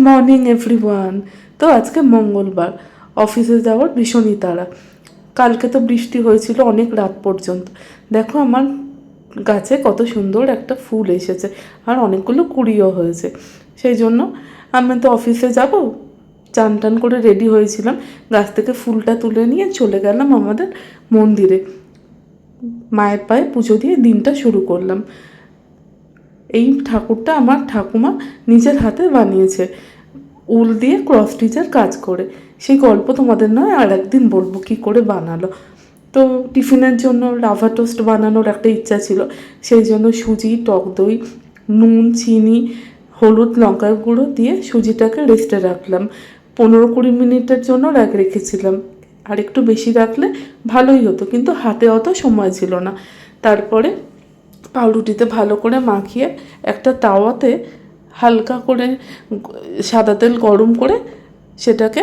Morning everyone. তো আজকে মঙ্গলবার, অফিসে যাওয়ার ভীষণই তাড়া। কালকে তো বৃষ্টি হয়েছিল অনেক রাত পর্যন্ত। দেখো আমার গাছে কত সুন্দর একটা ফুল এসেছে, আর অনেকগুলো কুড়িও হয়েছে। সেই জন্য আমি তো অফিসে যাব, চান টান করে রেডি হয়েছিলাম, গাছ থেকে ফুলটা তুলে নিয়ে চলে গেলাম আমাদের মন্দিরে। মায়ের পায়ে পুজো দিয়ে দিনটা শুরু করলাম। এই ঠাকুরটা আমার ঠাকুমা নিজের হাতে বানিয়েছে, উল দিয়ে ক্রস স্টিচের কাজ করে। সেই গল্প তোমাদের নয় আর একদিন বলবো কী করে বানালো। তো টিফিনের জন্য রাভা টোস্ট বানানোর একটা ইচ্ছা ছিল, সেই জন্য সুজি, টক দই, নুন, চিনি, হলুদ, লঙ্কার গুঁড়ো দিয়ে সুজিটাকে রেস্টে রাখলাম। 15-20 মিনিটের জন্য রেখেছিলাম, আর একটু বেশি রাখলে ভালোই হতো, কিন্তু হাতে অত সময় ছিল না। তারপরে পাউরুটিতে ভালো করে মাখিয়ে একটা তাওয়াতে হালকা করে সাদা তেল গরম করে সেটাকে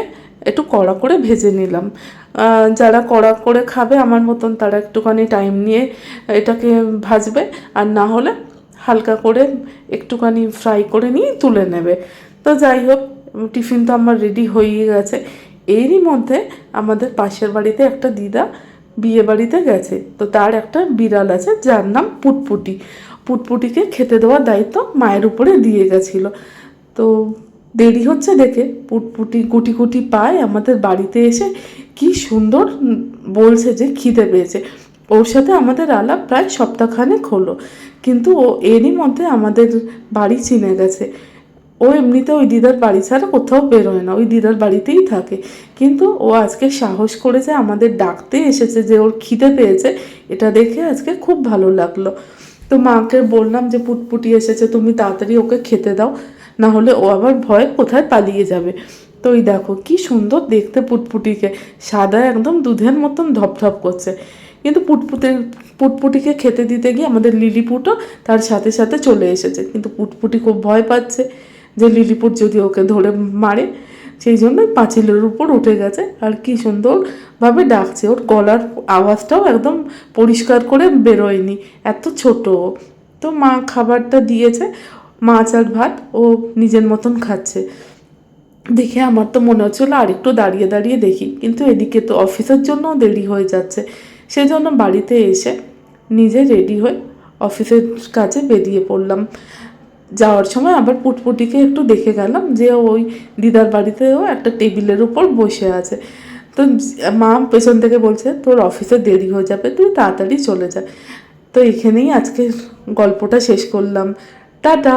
একটু কড়া করে ভেজে নিলাম। যারা কড়া করে খাবে আমার মতন, তারা একটুখানি টাইম নিয়ে এটাকে ভাজবে, আর না হলে হালকা করে একটুখানি ফ্রাই করে নিয়ে তুলে নেবে। তো যাই হোক, টিফিন তো আমার রেডি হয়েই গেছে। এরই মধ্যে আমাদের পাশের বাড়িতে একটা দিদা বিয়ে বাড়িতে গেছে, তো তার একটা বিড়াল আছে যার নাম পুটপুটি। পুটপুটিকে খেতে দেওয়ার দায়িত্ব মায়ের উপরে দিয়ে গেছিলো। তো দেরি হচ্ছে দেখে পুটপুটি গুটি গুটি পায় আমাদের বাড়িতে এসে কি সুন্দর বলছে যে খিদে পেয়েছে। ওর সাথে আমাদের আলাপ প্রায় সপ্তাহখানেক হলো, কিন্তু ও এরই মধ্যে আমাদের বাড়ি চিনে গেছে। ও এমনিতে ওই দিদার বাড়ি ছাড়া কোথাও বেরোয় না, ওই দিদার বাড়িতেই থাকে। কিন্তু ও আজকে সাহস করেছে আমাদের ডাকতে এসেছে যে ওর খিদে পেয়েছে, এটা দেখে আজকে খুব ভালো লাগলো। তো মাকে বললাম যে পুটপুটি এসেছে, তুমি তাড়াতাড়ি ওকে খেতে দাও, না হলে ও আবার ভয়ে কোথায় পালিয়ে যাবে। তো ওই দেখো কি সুন্দর দেখতে পুটপুটিকে, সাদা একদম দুধের মতন ধপধপ করছে। কিন্তু পুটপুটিকে খেতে দিতে গিয়ে আমাদের লিলিপুটও তার সাথে সাথে চলে এসেছে, কিন্তু পুটপুটি খুব ভয় পাচ্ছে যে লিলিপুট যদি ওকে ধরে মারে। সেই জন্যই পাঁচিলের উপর উঠে গেছে, আর কি সুন্দরভাবে ডাকছে। ওর গলার আওয়াজটাও একদম পরিষ্কার করে বেরোয়নি, এত ছোট। তো মা খাবারটা দিয়েছে, মাছ আর ভাত, ও নিজের মতন খাচ্ছে। দেখে আমার তো মনে হচ্ছিলো আর একটু দাঁড়িয়ে দাঁড়িয়ে দেখি, কিন্তু এদিকে তো অফিসের জন্য দেরি হয়ে যাচ্ছে। সেই জন্য বাড়িতে এসে নিজে রেডি হয়ে অফিসের কাজে বেরিয়ে পড়লাম। যাওয়ার সময় আবার পুটপুটিকে একটু দেখে গেলাম যে ওই দিদার বাড়িতেও একটা টেবিলের উপর বসে আছে। তো মা পেছন থেকে বলছে তোর অফিসে দেরি হয়ে যাবে, তুই তাড়াতাড়ি চলে যা। তো এখানেই আজকে গল্পটা শেষ করলাম। টাটা।